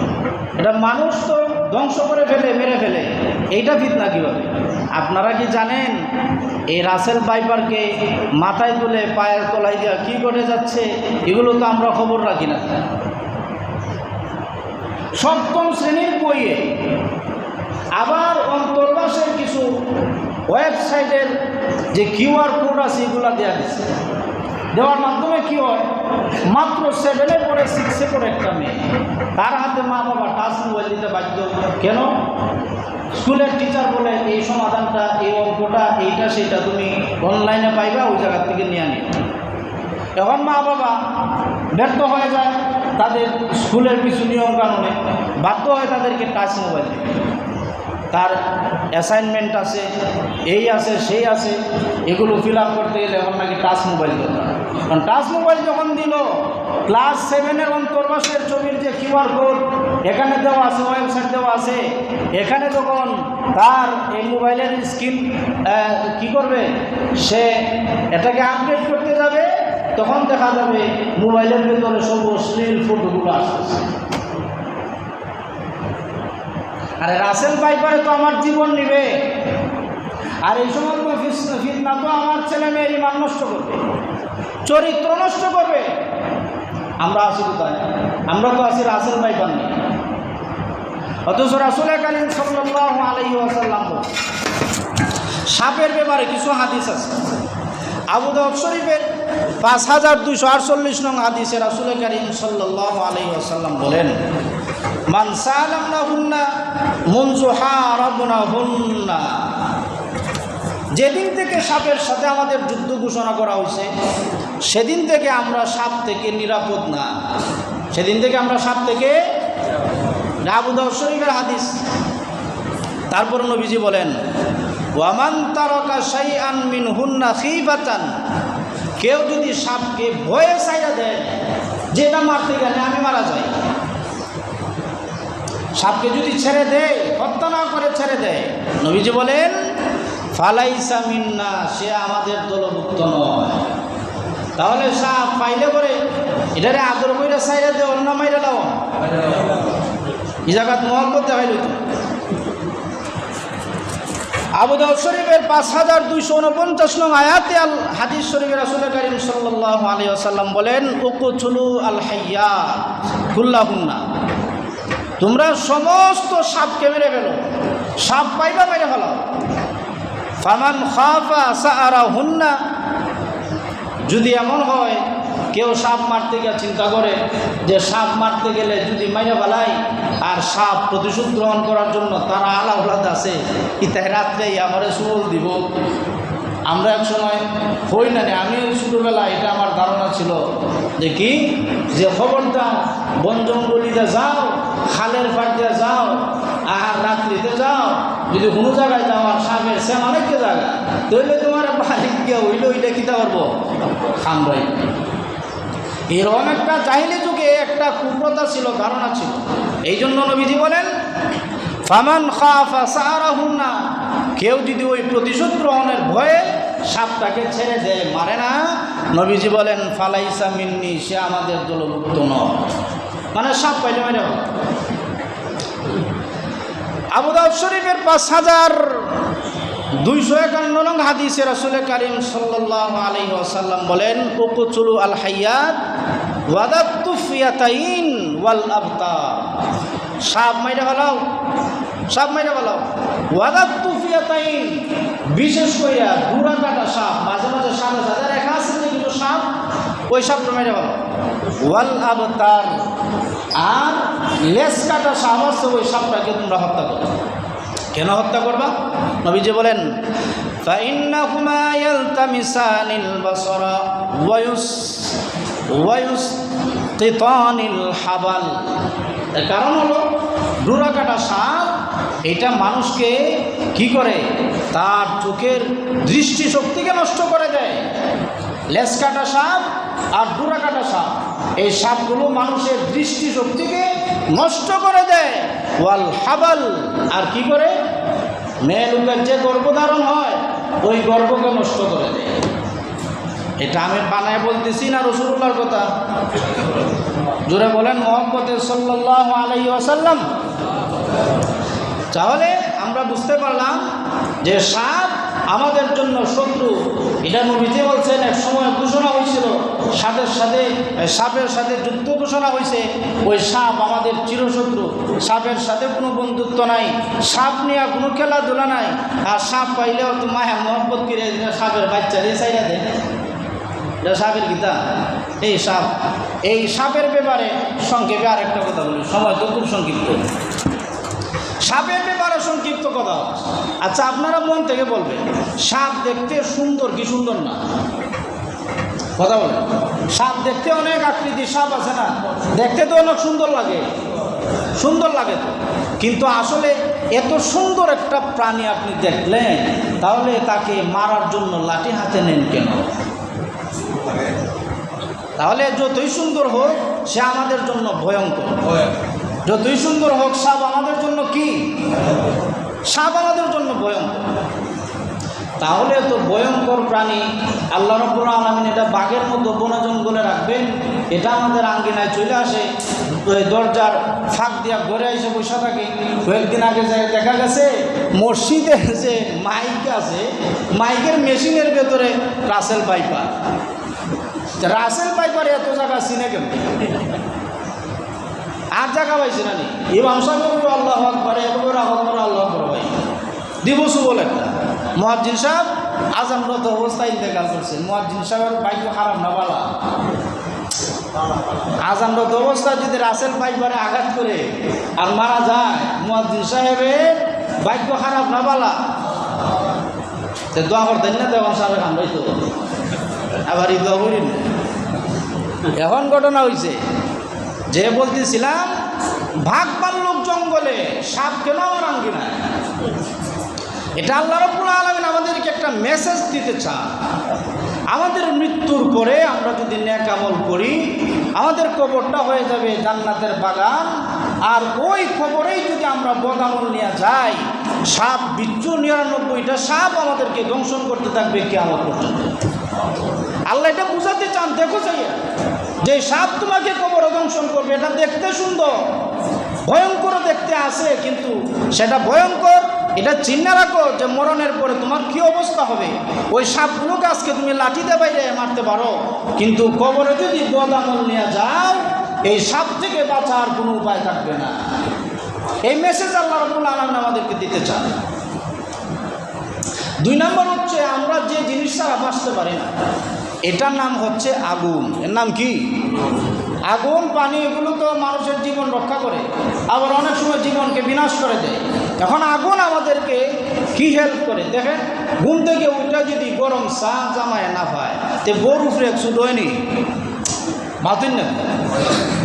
এটা মানুষ তো ধ্বংস করে ফেলে, মেরে ফেলে, এইটা ফিতনা কীভাবে? আপনারা কি জানেন এই রাসেল ভাইপারকে মাথায় তুলে পায়ের তলায় দেওয়া কী ঘটে যাচ্ছে? এগুলো তো আমরা খবর রাখি না। 7ম শ্রেণীর বইয়ে আবার অন্তর্বাসের কিছু ওয়েবসাইটের যে QR কোড আছে এগুলো দেওয়া দিচ্ছে। দেওয়ার মাধ্যমে কী হয়, মাত্র 7-এ পড়ে 6-এ পড়ে একটা মেয়ে, তার হাতে মা বাবা টাচ মোবাইল দিতে বাধ্য। কেন? স্কুলের টিচার বলে এই সমাধানটা, এই অঙ্কটা, এইটা সেটা তুমি অনলাইনে পাইবা, ওই জায়গার থেকে নিয়ে আনি। এখন মা বাবা ব্যর্থ হয়ে যায় তাদের স্কুলের কিছু নিয়ম কানুনে, বাধ্য হয় তাদেরকে টাচ মোবাইল দিতে। তার অ্যাসাইনমেন্ট আছে, এই আছে, সেই আছে, এগুলো ফিল আপ করতে গেলে এখন নাকি টাচ মোবাইল দরকার। কারণ টাচ মোবাইল যখন দিল, ক্লাস 7-এর অন্তর্বাসের ছবির যে QR কোড এখানে দেওয়া আছে, ওয়েবসাইট দেওয়া আছে, এখানে যখন তার এই মোবাইলের স্ক্রিন কি করবে, সে এটাকে আপডেট করতে যাবে, তখন দেখা যাবে মোবাইলের ভেতরে সব অশ্লীল ফটোগুলো আসতেছে। আরে রাসেল ভাইপারে তো আমার জীবন নিবে, আর এই সমস্ত ফিতনা তো আমার ছেলে মেয়ের ইমান নষ্ট করবে, চরিত্র নষ্ট করবে। আমরা আছি কোথায়? আমরা তো আছি রাসেল ভাইপার নিয়ে। অথচ রাসূল কারীম সাল্লাল্লাহু আলাইহি ওয়াসাল্লাম সাপের ব্যাপারে কিছু হাদিস আছে। আবু দাউদ শরীফের 5248 নং হাদিসে রাসূল কারীম সাল্লাল্লাহু আলাইহি ওয়াসাল্লাম বলেন, মান সালামনাহুন্না মুনযু হারাবনাহুন্না, যেদিন থেকে সাপের সাথে আমাদের যুদ্ধ ঘোষণা করা হয়েছে সেদিন থেকে আমরা সাপ থেকে নিরাপদ না। সেদিন থেকে আমরা সাপ থেকে, আবু দাউদ শরীফের হাদিস। তারপর নবীজি বলেন, ওয়ামান তারাকা শাইআন মিনহুন্না খিফাতান, কেউ যদি সাপকে ভয়ে ছাইড়া দেয়, যেটা মারতে গেলে আমি মারা যাই, সাপকে যদি ছেড়ে দেয়, হত্যা না করে ছেড়ে দেয়, নবীজি বলেন ফালাইসা মিন্না, সে আমাদের দলভুক্ত নয়। তাহলে সাপ পাইলে করে এটারে আদর করে ছাইড়া দেয়, অন্য মাইরা দাও, এই জায়গাত মহব্বত দেখাইল। তো আবু দাউদ শরীফের 5249 নং আয়াতে আল হাদিস শরীফে রাসূল কারীম সাল্লাল্লাহু আলাইহি ওয়াসাল্লাম বলেন, উকতুলু আল হাইয়াত কুল্লাহুন্না, তোমরা সমস্ত সাপকে মেরে ফেলো, সাপ পাইবা মেরে ফেলো। ফামান খাফা সাআরাহুন্না, যদি এমন হয় কেউ সাপ মারতে গিয়ে চিন্তা করে যে সাপ মারতে গেলে যদি মাইরা ফেলাই, আর সাপ প্রতিশোধ গ্রহণ করার জন্য তারা আলাউলাদ আছে, ইতাই রাত্রেই আমারে সুবল দিব। আমরা এক সময় হই না, আমি ছোটোবেলা এটা আমার ধারণা ছিল যে কি, যে খবরদার বন জঙ্গলিতে যাও, খালের পাড় দিয়ে যাও, আর রাত্রিতে যাও, যদি কোনো জায়গায় যাও আর সাপের সেম অনেককে জায়গা, তাহলে তোমার বাড়ি গিয়ে হইলে ওইটা কীটা করবো, খামরাই। এরকম একটা জাহিলি যুগে একটা কুপ্রথা ছিল, ধারণা ছিল। এই জন্য নবীজি বলেন, ফামান খাফা সাআরাহুন্না, কেউ যদি ওই প্রতিশোধ গ্রহণের ভয়ে সাপটাকে ছেড়ে দেয়, মারে না, নবীজি বলেন ফালাইসা মিন্নি, সে আমাদের দলভুক্ত নয়। মানে সাপ পাইলে মেরে হবে। আবু দাউদ শরীফের 5251 নং হাদিসে রাসূল কারীম সাল্লাল্লাহু আলাইহি ওয়াসাল্লাম বলেন, উকতুলু আল হাইয়াত ওয়াদাতুফিয়াতাইন ওয়াল আবতার, সাপ মাইরা ফেলাও, সাপ মাইরা ফেলাও। ওয়াদাতুফিয়াতাইন, বিশেষ কইরা ঘোড়া কাটা সাপ, মাঝে মাঝে সাদা সাদা রেখা আছে যেগুলো ওই সাপটা মেরে ভালো। ওয়াল আবতার, আর লেজ কাটা সাপ আছে ওই সাপটাকে তোমরা হত্যা করো। কেন হত্যা করবা? নবীজি বলেন ফাইন্নাহুমা ইয়ালতামিসানিল বাসরা ওয়ায়ুসতিতানিল হাবাল। এর কারণ হলো ডোরা কাটা সাপ এটা মানুষকে কি করে? তার চোখের দৃষ্টিশক্তিকে নষ্ট করে দেয়। লেজ কাটা সাপ আর ডোরা কাটা সাপ, এই সাপগুলো মানুষের দৃষ্টিশক্তিকে নষ্ট করে দেয়। ওয়াল হাবাল, আর কি করে? মেয়ে লোকের যে গর্ভধারণ হয় ওই গর্ভকে নষ্ট করে দেয়। এটা আমি বানায় বলতেছি না, রাসূলুল্লাহর কথা। জোরে বলেন মুহাম্মদ সাল্লাল্লাহু আলাইহি ওয়াসাল্লাম। তাহলে আমরা বুঝতে পারলাম যে সাপ আমাদের জন্য শত্রু। এটা নবীজি বলছেন, এক সময় ঘোষণা হয়েছিল সাপের সাথে যুদ্ধ ঘোষণা হয়েছে। ওই সাপ আমাদের চিরশত্রু, সাপের সাথে কোনো বন্ধুত্ব নাই, সাপ নিয়ে কোনো খেলাধুলা নাই। আর সাপ পাইলেও তো মায়া মোহাম্মত কিরে সাপের বাচ্চা রে চাইরা দেয়। এটা সাপের গীতা। এই সাপের ব্যাপারে সংক্ষেপে আরেকটা কথা বলি, সময় তো খুব সংক্ষিপ্ত। সাপের ব্যাপারে সংক্ষিপ্ত কথা। আচ্ছা, আপনারা মন থেকে বলবেন সাপ দেখতে সুন্দর কি সুন্দর না? কথা বলেন। সাপ দেখতে অনেক আকৃতির সাপ আছে না, দেখতে তো অনেক সুন্দর লাগে, সুন্দর লাগে তো। কিন্তু আসলে এত সুন্দর একটা প্রাণী আপনি দেখলেন, তাহলে তাকে মারার জন্য লাঠি হাতে নেন কেন? তাহলে যতই সুন্দর হোক সে আমাদের জন্য ভয়ঙ্কর। যতই সুন্দর হোক সাপ আমাদের জন্য কি? সাপ আমাদের জন্য ভয়ঙ্কর। তাহলে তো ভয়ঙ্কর প্রাণী আল্লাহ রাব্বুল আলামিন এটা বাঘের মতো বনে জঙ্গলে রাখবেন, এটা আমাদের আঙ্গিনায় চলে আসে, দরজার ফাঁক দিয়া ঘরে এসে বসে থাকে। কয়েকদিন আগে দেখা গেছে মসজিদে যে মাইক আছে, মাইকের মেশিনের ভেতরে রাসেল পাইপার। রাসেল পাইপার এত জায়গা চিনে কেন? আর জায়গা পাইছে না নি? ইমাম সাহেব আল্লাহু আকবার, একবার আল্লাহু আকবার ভাই দিবস বলে একটা মুয়াজ্জিন সাহেব আজানরত অবস্থায় ইন্তেকাল করছে। মুয়াজ্জিন সাহেবের বাইক খারাপ না বালা? আজানরত অবস্থায় যদি রাসেল পাইপারে আঘাত করে আর মারা যায়, মুয়াজ্জিন সাহেবের বাইক খারাপ না বালা? দোয়া করতেন না দেওয়ান সাহেব আমরাই তো আবার এই দোয়া করি না। এখন ঘটনা হয়েছে যে বলতেছিলাম ভাগ পাল্লুক জঙ্গলে সাপ কেন আমার আঙ্গিনায়? এটা আল্লাহ রাব্বুল আলামিন আমাদেরকে একটা মেসেজ দিতে চান। আমাদের মৃত্যুর পরে আমরা যদি নেক আমল করি, আমাদের কবরটা হয়ে যাবে জান্নাতের বাগান। আর ওই কবরেই যদি আমরা বদ আমল নিয়ে যাই, সাপ বিচ্ছু 99টা সাপ আমাদেরকে দংশন করতে থাকবে কিয়ামত পর্যন্ত। আল্লাহ এটা বুঝাতে চান। দেখো চাইয়া যে সাপ তোমাকে কবরে দংশন করবে, এটা দেখতে সুন্দর, ভয়ঙ্কর দেখতে আসে, কিন্তু সেটা ভয়ঙ্কর এটা চিন্তা রাখো যে মরণের পরে তোমার কি অবস্থা হবে। ওই সাপগুলোকে আজকে তুমি লাঠিতে বাইরে মারতে পারো, কিন্তু কবরে যদি বদ আমল নিয়ে যাও, এই সাপ থেকে বাঁচার কোনো উপায় থাকবে না। এই মেসেজ আল্লাহ রাব্বুল আলামিন আমাদেরকে দিতে চান। 2 নম্বর হচ্ছে আমরা যে জিনিস ছাড়া বাঁচতে পারি না, এটার নাম হচ্ছে আগুন। এর নাম কি? আগুন, পানি, এগুলো তো মানুষের জীবন রক্ষা করে, আবার অনেক সময় জীবনকে বিনাশ করে দেয়। এখন আগুন আমাদেরকে কি হেল্প করে? দেখেন, ঘুম থেকে উঠে যদি গরম চা জামায় না পায়, তে বড় উপরে একশো হয়নি ভাতুন না।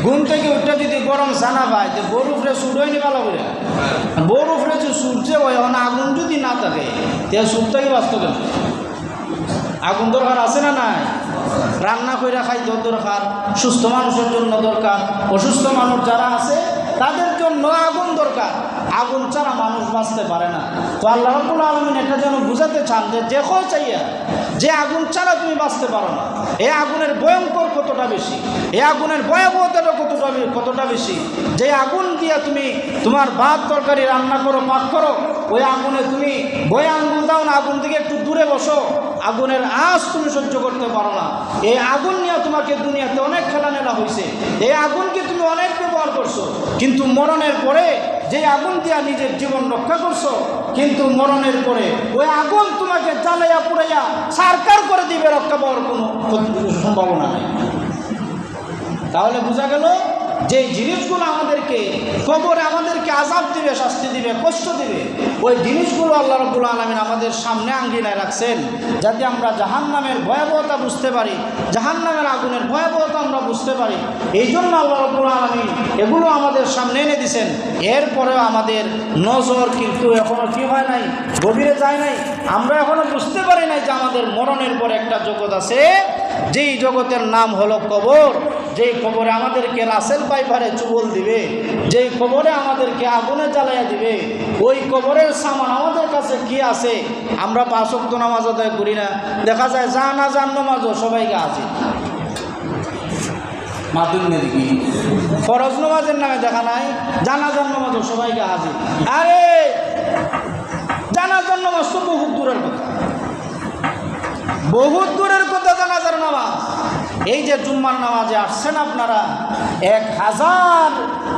ঘুম থেকে উঠে যদি গরম চা না পায়, তো বড় উপরে সুট হয়নি ভালো করে। বড় উপরে যে সূর্যে হয়, এখন আগুন যদি না থাকে তে সুট থেকে বাঁচত কেন? আগুন দরকার আছে না নাই? রান্না করে খাদ্য দরকার, সুস্থ মানুষের জন্য দরকার, অসুস্থ মানুষ যারা আছে তাদের জন্য আগুন দরকার। আগুন ছাড়া মানুষ বাঁচতে পারে না। তো আল্লাহ রাব্বুল আলামিন এটা যেন বুঝাতে চান যে দেখো চাইয়া যে আগুন ছাড়া তুমি বাঁচতে পারো না। এই আগুনের ভয়ঙ্কর কতটা বেশি, এই আগুনের ভয়াবহতাটা কতটা বেশি। যে আগুন দিয়ে তুমি তোমার ভাত তরকারি রান্না করো, পাক করো, ওই আগুনে তুমি বয়ে আঙ্গুল দাও না, আগুন থেকে একটু দূরে বসো, আগুনের আঁচ তুমি সহ্য করতে পারো না। এই আগুন নিয়ে তোমাকে দুনিয়াতে অনেক খেলানেলা হয়েছে, এই আগুনকে তুমি অনেক ব্যবহার করছো, কিন্তু মরণের পরে যে আগুন দিয়া নিজের জীবন রক্ষা করছো, কিন্তু মরণের পরে ওই আগুন তোমাকে জ্বালাইয়া পুড়াইয়া সারকার করে দিবে, রক্ষা পাওয়ার কোনো সম্ভাবনা নেই। তাহলে বোঝা গেল যে জিনিসগুলো আমাদেরকে কবরে আমাদেরকে আযাব দিবে, শাস্তি দিবে, কষ্ট দিবে, ওই জিনিসগুলো আল্লাহ রাব্বুল আলামিন আমাদের সামনে আঙ্গিনায় রাখছেন, যাতে আমরা জাহান্নামের ভয়াবহতা বুঝতে পারি, জাহান্নামের আগুনের ভয়াবহতা আমরা বুঝতে পারি। এই জন্য আল্লাহ রাব্বুল আলামিন এগুলো আমাদের সামনে এনে দিয়েছেন। এরপরেও আমাদের নজর কিন্তু এখনও কি হয় নাই, গভীরে যায় নাই। আমরা এখনও বুঝতে পারি নাই যে আমাদের মরণের পরে একটা জগৎ আছে, যেই জগতের নাম হলো কবর। যেই কবরে আমাদেরকে রাসেল পাইপারে চুবল দিবে, যেই কবরে আমাদেরকে আগুনে জ্বালাইয়া দিবে, ওই কবরের সামান আমাদের কাছে কি আছে? আমরা 5 ওয়াক্ত নামাজ আদায় করি না, দেখা যায় জানাজার নামাজও সবাইকে আছে, মাতুন্নের কি ফরজ নামাজের নামে দেখা নাই, জানাজার নামাজও সবাইকে হাজির। আরে জানাজার নামাজ তো বহুত দূরের কথা, বহুত দূরের কথা জানাজার নামাজ। এই যে জুম্মার নামাজে আসছেন আপনারা, 1000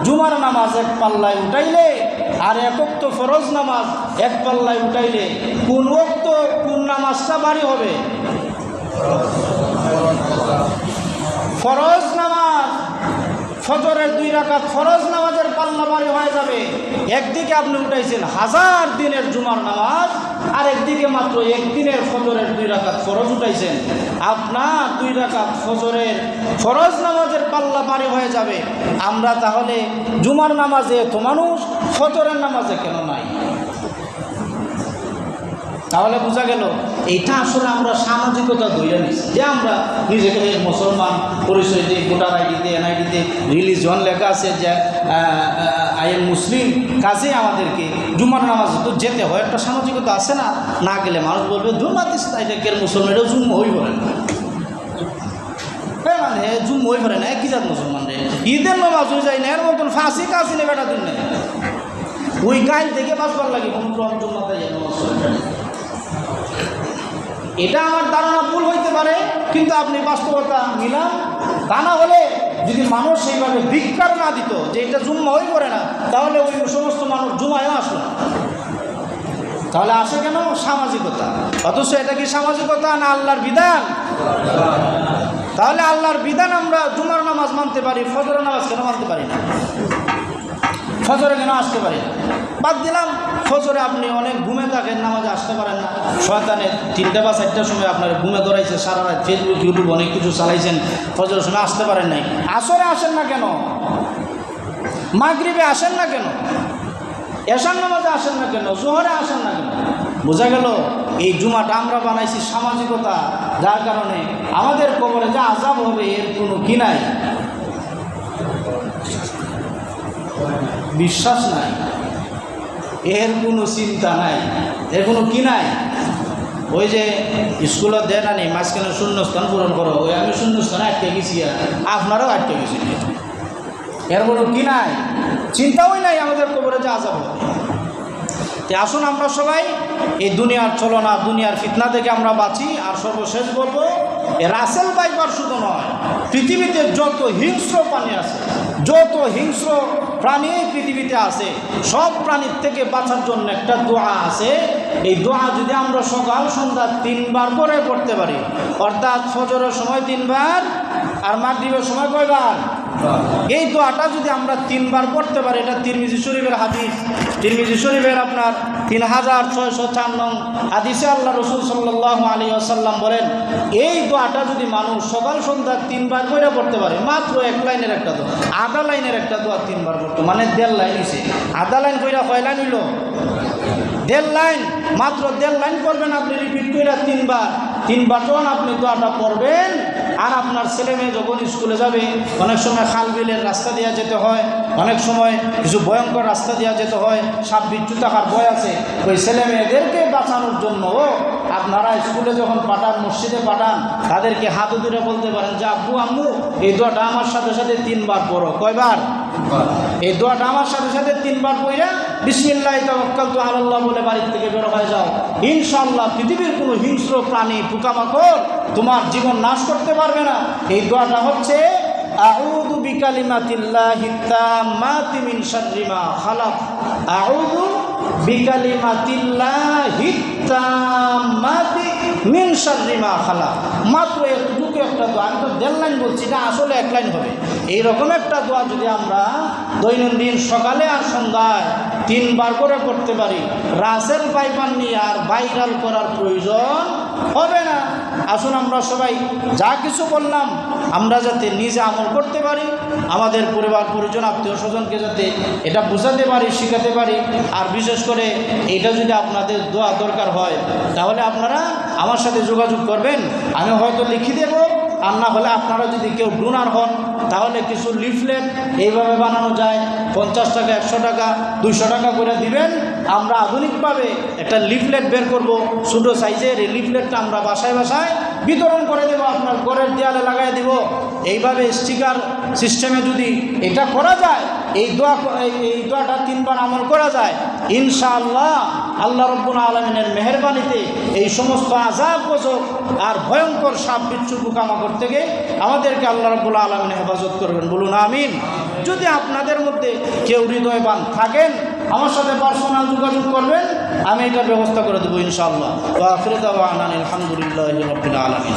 জুমার নামাজ এক পাল্লায় উঠাইলে আর 1 ওয়াক্ত ফরজ নামাজ এক পাল্লায় উঠাইলে কোন ওয়াক্ত কোন নামাজটা ভারী হবে? ফরজ নামাজ, ফজরের 2 রাকাত ফরজ নামাজের পাল্লা ভারী হয়ে যাবে। একদিকে আপনি উঠাইছেন 1000 দিনের জুমার নামাজ, আর একদিকে মাত্র 1 দিনের ফজরের 2 রাকাত ফরজ উঠাইছেন। আপনার 2 রাকাত ফজরের ফরজ নামাজের পাল্লা ভারী হয়ে যাবে। আমরা তাহলে জুমার নামাজে এত মানুষ, ফজরের নামাজে কেন নাই? তাহলে বোঝা গেল এইটা আসলে আমরা সামাজিকতা ধরে নিচ্ছি, যে আমরা নিজেকে মুসলমান পরিচয় দিই, ভোটার আইডিতে, এনআইডিতে রিলিজন লেখা আছে যে আই এম মুসলিম, কাজে আমাদেরকে জুমার নামাজে তো যেতে হয়, একটা সামাজিকতা আছে না? না গেলে মানুষ বলবে জুম্মাত ইসলামের মুসলমানেরও জুম্ম হই পড়ে না, মানে জুম্ম হই পড়ে না, কি জাত মুসলমান রে, ঈদের নামাজ হয়ে যায় না, এর মতন ফাঁসি কাজ নেই বেটা দিন নেই, ওই গাইল থেকে বাঁচবার লাগে কোনো জুম্মাতে নামাজ। এটা আমার ধারণা ভুল হইতে পারে, কিন্তু আপনি বাস্তবতা মিলান। তা না হলে যদি মানুষ সেইভাবে ধিক্কার না দিত যে এটা জুম্মা হয়ে পড়ে না, তাহলে ওই সমস্ত মানুষ জুমায়ও আসলো না। তাহলে আসে কেন? সামাজিকতা। অথচ এটা কি সামাজিকতা না আল্লাহর বিধান? তাহলে আল্লাহর বিধান আমরা জুমার নামাজ মানতে পারি, ফজরের নামাজ কেন মানতে পারি না? ফজরে কেন আসতে পারি না? বাদ দিলাম ফজরে আপনি অনেক ঘুমে থাকেন, নামাজে আসতে পারেন না, শয়তানের 3টা বা 4টার সময় আপনার ঘুমে ধরাইছে, সারা রাত ফেসবুক ইউটিউব অনেক কিছু চালাইছেন, ফজরের সময় আসতে পারেন নাই। আসরে আসেন না কেন? মাগরিবে আসেন না কেন? এশার নামাজে আসেন না কেন? জোহরে আসেন না কেন? বোঝা গেল এই জুমাটা আমরা বানাইছি সামাজিকতা, যার কারণে আমাদের কবরে যা আযাব হবে এর কোনো কি নাই, বিশ্বাস নাই, এর কোনো চিন্তা নাই, এর কোনো কি নাই। ওই যে স্কুলত দেয় না নেই মাঝখানে শূন্যস্থান পূরণ করো, ওই আমি শূন্যস্থানে আটকে গেছি, আপনারাও আটকে গেছি, এর কোনো কি নাই, চিন্তাও নাই আমাদের কবরে যা আযাব হবে। আসুন আমরা সবাই এই দুনিয়ার চলনা, দুনিয়ার ফিতনা থেকে আমরা বাঁচি। আর সর্বশেষ বলবো, রাসেল পাইপার শুধু নয়, পৃথিবীতে যত হিংস্র প্রাণী আছে, যত হিংস্র প্রাণী পৃথিবীতে আছে, সব প্রাণীর থেকে বাঁচার জন্য একটা দোয়া আছে। এই দোয়া যদি আমরা সকাল সন্ধ্যা 3 বার করে পড়তে পারি, অর্থাৎ ফজরের সময় 3 বার আর মাগরিবের সময় কয়বার? এই দোয়াটা যদি আমরা 3 বার পড়তে পারি, এটা তিরমিজি শরীফের হাদিস, তিরমিজি শরীফের আপনার 3604 নং হাদিসে আল্লাহ রাসূল সাল্লাল্লাহু আলাইহি ওয়াসাল্লাম বলেন, এই দোয়াটা যদি মানুষ সকাল সন্ধ্যা 3 বার করে পড়তে পারে, মাত্র 1 লাইনের একটা দোয়া, আধা লাইনের একটা দোয়া 3 বার পড়তে, মানে 1.5 লাইন হইছে। আধা লাইন কইরা কয় লাইন হইল? 1.5 লাইন, মাত্র 1.5 লাইন করবেন আপনি, রিপিট কইরা 3 বার। 3 বার যখন আপনি দোয়াটা পড়বেন, আর আপনার ছেলে মেয়ে যখন স্কুলে যাবে, অনেক সময় খাল বিলের রাস্তা দিয়ে যেতে হয়, অনেক সময় কিছু ভয়ঙ্কর রাস্তা দিয়ে যেতে হয়, সাপ বিচ্ছু থাকার ভয় আছে, ওই ছেলে মেয়েদেরকে বাঁচানোর জন্য আপনারা স্কুলে যখন পাঠান, মসজিদে পাঠান, তাদেরকে হাত ধরে বলতে পারেন যে আব্বু আম্মু এই দোয়াটা আমার সাথে সাথে 3 বার পড়ো। কয়বার? এই দোয়াটা আমার সাথে সাথে 3 বার পড়ে বিসমিল্লাহি তাওয়াক্কালতু আলাল্লাহ বলে বাড়ির থেকে বের হয়ে যাও। ইনশাআল্লাহ পৃথিবীর কোনো হিংস্র প্রাণী, পোকামাকড় তোমার জীবন নাশ করতে পারবে না। এই দোয়াটা হচ্ছে আউযু বিকালিমাতিল্লাহি তাম্মাতি মিন শাররি মা খালাক, আউযু বিকালিমাতিল্লাহি তাম্মাতি মিন শাররি মা খালাক। মাত্র এতটুকু একটা দোয়া, আমি তো 1.5 লাইন বলছি, না আসলে 1 লাইন হবে। এইরকম একটা দোয়া যদি আমরা দৈনন্দিন সকালে আর সন্ধ্যায় 3 বার করে পড়তে পারি, রাসেল পাইপার নিয়ে আর ভাইরাল করার প্রয়োজন হবে না। আসুন আমরা সবাই যা কিছু বললাম আমরা যাতে নিজে আমল করতে পারি, আমাদের পরিবার পরিজন আত্মীয় স্বজনকে যাতে এটা বোঝাতে পারি, শেখাতে পারি। আর বিশেষ করে এটা যদি আপনাদের দোয়া দরকার হয় তাহলে আপনারা আমার সাথে যোগাযোগ করবেন, আমি হয়তো লিখে দেব। আর না হলে আপনারা যদি কেউ ডোনার হন তাহলে কিছু লিফলেট এইভাবে বানানো যায়, 50 টাকা, 100 টাকা, 200 টাকা করে দিবেন। আমরা আধুনিকভাবে একটা লিফলেট বের করব, ছোটো সাইজের। এই লিফলেটটা আমরা বাসায় বাসায় বিতরণ করে দেব, আপনার ঘরের দেয়ালে লাগাই দেব। এইভাবে স্টিকার সিস্টেমে যদি এটা করা যায়, এই দোয়াটা 3 বার আমল করা যায়, ইনশাআল্লাহ আল্লাহ রাব্বুল আলামিনের মেহেরবানিতে এই সমস্ত আযাব গজব আর ভয়ঙ্কর সাপ বিচ্ছু পোকামাকড় থেকে আমাদেরকে আল্লাহ রাব্বুল আলামিন হেফাজত করবেন, বলুন আমিন। যদি আপনাদের মধ্যে কেউ হৃদয়বান থাকেন আমার সাথে পার্সোনাল যোগাযোগ করবেন, আমি এটার ব্যবস্থা করে দেবো ইনশাআল্লাহ। ওয়া আখিরু দাওয়ানা আলহামদুলিল্লাহি রাব্বিল আলামিন।